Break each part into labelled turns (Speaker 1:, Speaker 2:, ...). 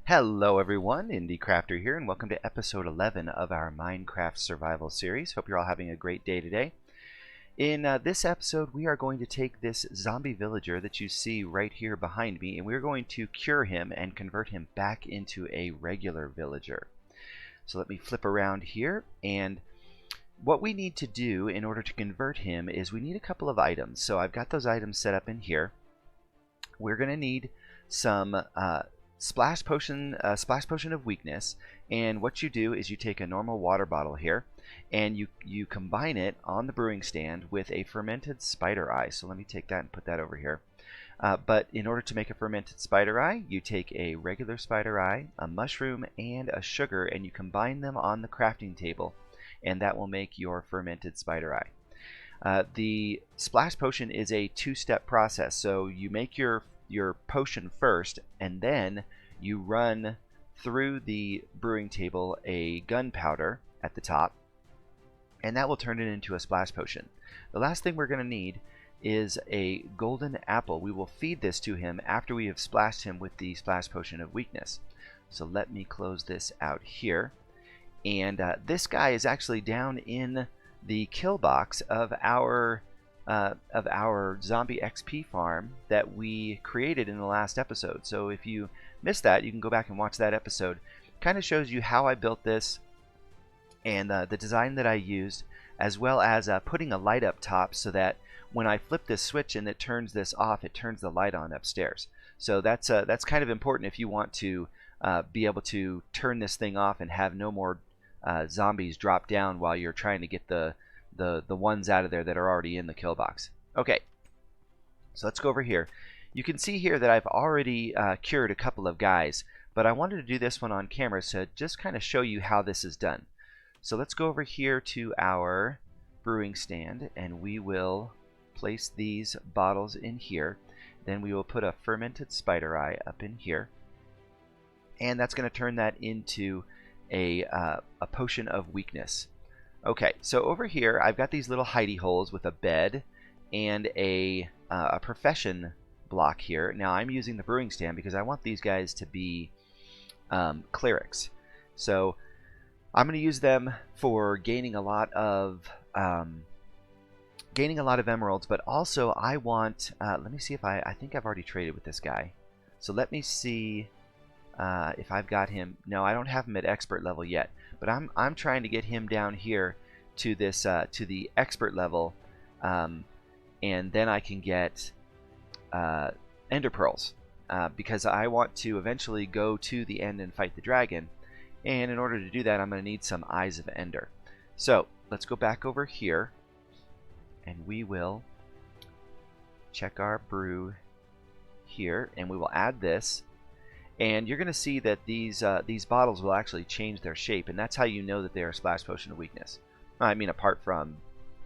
Speaker 1: Hello everyone, Indie Crafter here, and welcome to episode 11 of our Minecraft survival series. Hope you're all having a great day today. In this episode, we are going to take this zombie villager that you see right here behind me, and we're going to cure him and convert him back into a regular villager. So let me flip around here, and what we need to do in order to convert him is we need a couple of items. So I've got those items set up in here. We're going to need some splash potion of weakness, and what you do is you take a normal water bottle here and you combine it on the brewing stand with a fermented spider eye. So let me take that and put that over here. But in order to make a fermented spider eye, you take a regular spider eye, a mushroom, and a sugar, and you combine them on the crafting table, and that will make your fermented spider eye. The splash potion is a two-step process. So you make your potion first, and then you run through the brewing table a gunpowder at the top, and that will turn it into a splash potion. The last thing we're going to need is a golden apple. We will feed this to him after we have splashed him with the splash potion of weakness. So let me close this out here, and this guy is actually down in the kill box of our zombie XP farm that we created in the last episode. So if you missed that, you can go back and watch that episode. Kind of shows you how I built this and the design that I used, as well as putting a light up top so that when I flip this switch and it turns this off, it turns the light on upstairs. So that's kind of important if you want to be able to turn this thing off and have no more zombies drop down while you're trying to get the ones out of there that are already in the kill box. Okay, so let's go over here. You can see here that I've already cured a couple of guys, but I wanted to do this one on camera to just kind of show you how this is done. So let's go over here to our brewing stand, and we will place these bottles in here. Then we will put a fermented spider eye up in here, and that's going to turn that into a potion of weakness. Okay, so over here I've got these little hidey holes with a bed and a profession block here. Now I'm using the brewing stand because I want these guys to be clerics. So I'm going to use them for gaining a lot of emeralds, but also I want. Let me see if I think I've already traded with this guy. So let me see if I've got him. No, I don't have him at expert level yet. But I'm trying to get him down here to this to the expert level, and then I can get ender pearls because I want to eventually go to the end and fight the dragon. And in order to do that, I'm going to need some eyes of ender. So let's go back over here, and we will check our brew here, and we will add this. And you're going to see that these bottles will actually change their shape, and that's how you know that they are a splash potion of weakness. I mean, apart from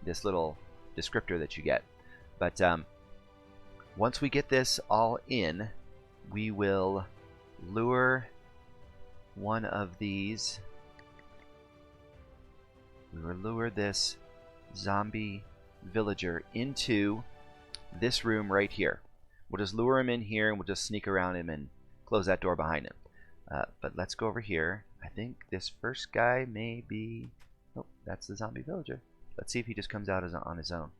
Speaker 1: this little descriptor that you get. But once we get this all in, we will lure one of these. We will lure this zombie villager into this room right here. We'll just lure him in here, and we'll just sneak around him and close that door behind him. But let's go over here. I think this first guy may be... Oh, that's the zombie villager. Let's see if he just comes out on his own.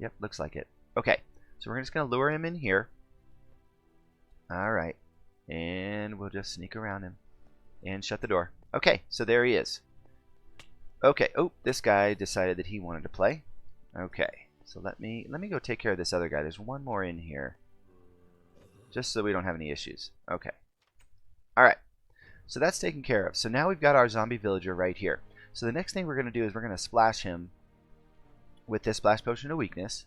Speaker 1: Yep, looks like it. Okay, so we're just going to lure him in here. Alright, and we'll just sneak around him and shut the door. Okay, so there he is. Okay, oh, this guy decided that he wanted to play. Okay, so let me go take care of this other guy. There's one more in here, just so we don't have any issues. Okay. Alright. So that's taken care of. So now we've got our zombie villager right here. So the next thing we're going to do is we're going to splash him with this splash potion of weakness.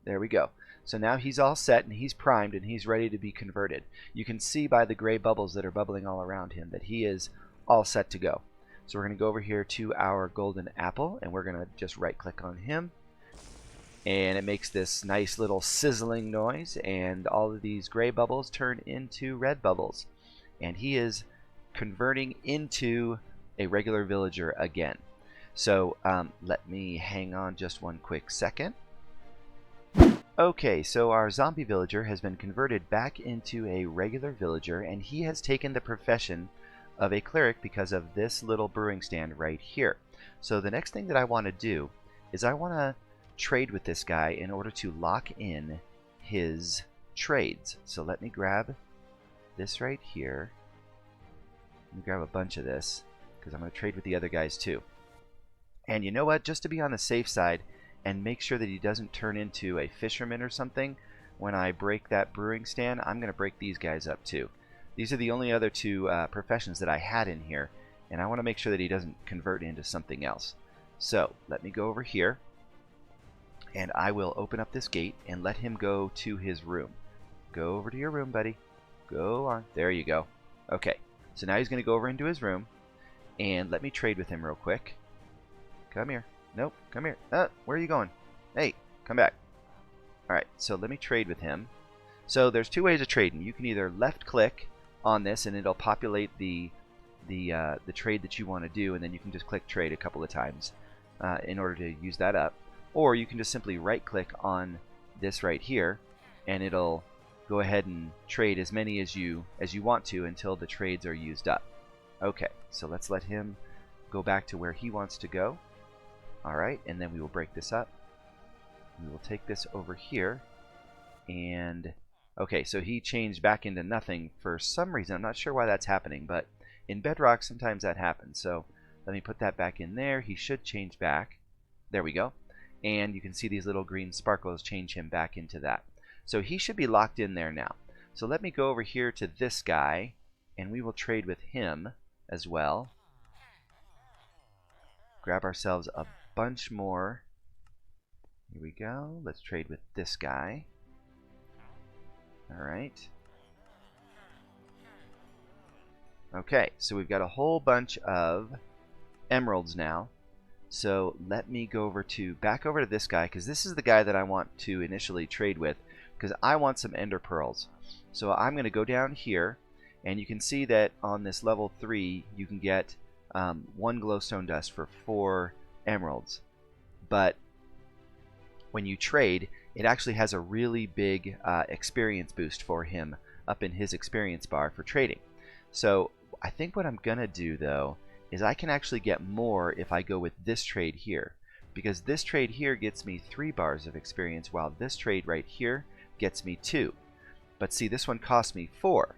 Speaker 1: There we go. So now he's all set, and he's primed, and he's ready to be converted. You can see by the gray bubbles that are bubbling all around him that he is all set to go. So we're going to go over here to our golden apple, and we're going to just right click on him. And it makes this nice little sizzling noise, and all of these gray bubbles turn into red bubbles. And he is converting into a regular villager again. So let me hang on just one quick second. Okay, so our zombie villager has been converted back into a regular villager, and he has taken the profession of a cleric because of this little brewing stand right here. So the next thing that I want to do is I want to trade with this guy in order to lock in his trades. So let me grab this right here. Let me grab a bunch of this because I'm going to trade with the other guys too. And you know what? Just to be on the safe side and make sure that he doesn't turn into a fisherman or something, when I break that brewing stand, I'm going to break these guys up too. These are the only other two professions that I had in here, and I want to make sure that he doesn't convert into something else. So let me go over here, and I will open up this gate and let him go to his room. Go over to your room, buddy. Go on. There you go. Okay, so now he's going to go over into his room, and let me trade with him real quick. Come here. Nope, come here. Where are you going? Hey, come back. Alright, so let me trade with him. So there's two ways of trading. You can either left click on this and it'll populate the trade that you want to do, and then you can just click trade a couple of times in order to use that up. Or you can just simply right click on this right here and it'll go ahead and trade as many as you want to until the trades are used up. Okay, so let's let him go back to where he wants to go. Alright, and then we will break this up. We will take this over here. And, okay, so he changed back into nothing for some reason. I'm not sure why that's happening, but in Bedrock sometimes that happens. So let me put that back in there. He should change back. There we go. And you can see these little green sparkles change him back into that. So he should be locked in there now. So let me go over here to this guy, and we will trade with him as well. Grab ourselves a bunch more. Here we go. Let's trade with this guy. Alright. Okay, so we've got a whole bunch of emeralds now. So let me go back over to this guy, because this is the guy that I want to initially trade with, because I want some ender pearls. So I'm going to go down here, and you can see that on this level 3 you can get 1 glowstone dust for 4 emeralds. But when you trade, it actually has a really big experience boost for him up in his experience bar for trading. So I think what I'm gonna do though is I can actually get more if I go with this trade here, because this trade here gets me 3 bars of experience, while this trade right here gets me 2. But see, this one costs me 4.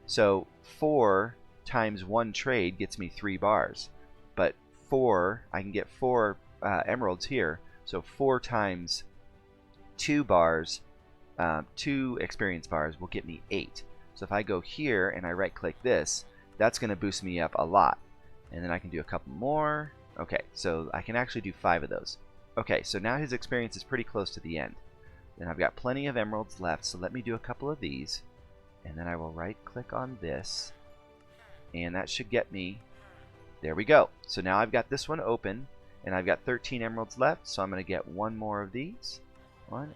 Speaker 1: So 4 times 1 trade gets me 3 bars. But I can get 4 emeralds here, so 4 times 2 bars, 2 experience bars will get me 8. So if I go here and I right click this, that's going to boost me up a lot. And then I can do a couple more. Okay, so I can actually do 5 of those. Okay, so now his experience is pretty close to the end. And I've got plenty of emeralds left, so let me do a couple of these. And then I will right click on this, and that should get me. There we go. So now I've got this one open, and I've got 13 emeralds left, so I'm going to get 1 more of these.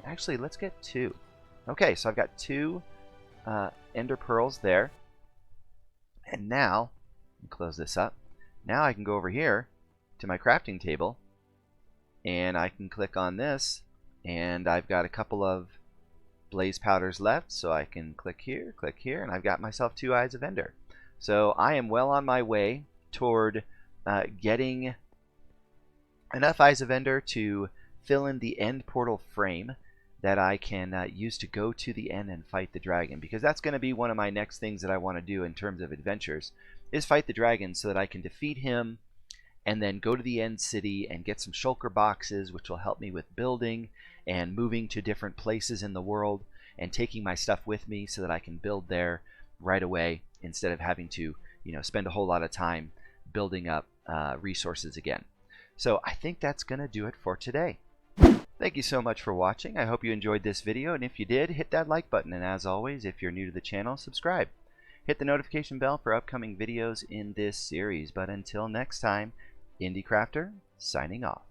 Speaker 1: Actually, let's get 2. Okay, so I've got 2 ender pearls there. And now, let me close this up. Now I can go over here to my crafting table, and I can click on this, and I've got a couple of blaze powders left, so I can click here, and I've got myself 2 eyes of ender. So I am well on my way toward getting enough eyes of ender to fill in the end portal frame that I can use to go to the end and fight the dragon, because that's going to be one of my next things that I want to do in terms of adventures, is fight the dragon so that I can defeat him and then go to the end city and get some shulker boxes, which will help me with building and moving to different places in the world and taking my stuff with me so that I can build there right away instead of having to, spend a whole lot of time building up resources again. So I think that's going to do it for today. Thank you so much for watching. I hope you enjoyed this video, and if you did, hit that like button, and as always, if you're new to the channel, subscribe. Hit the notification bell for upcoming videos in this series. But until next time, Indie Crafter signing off.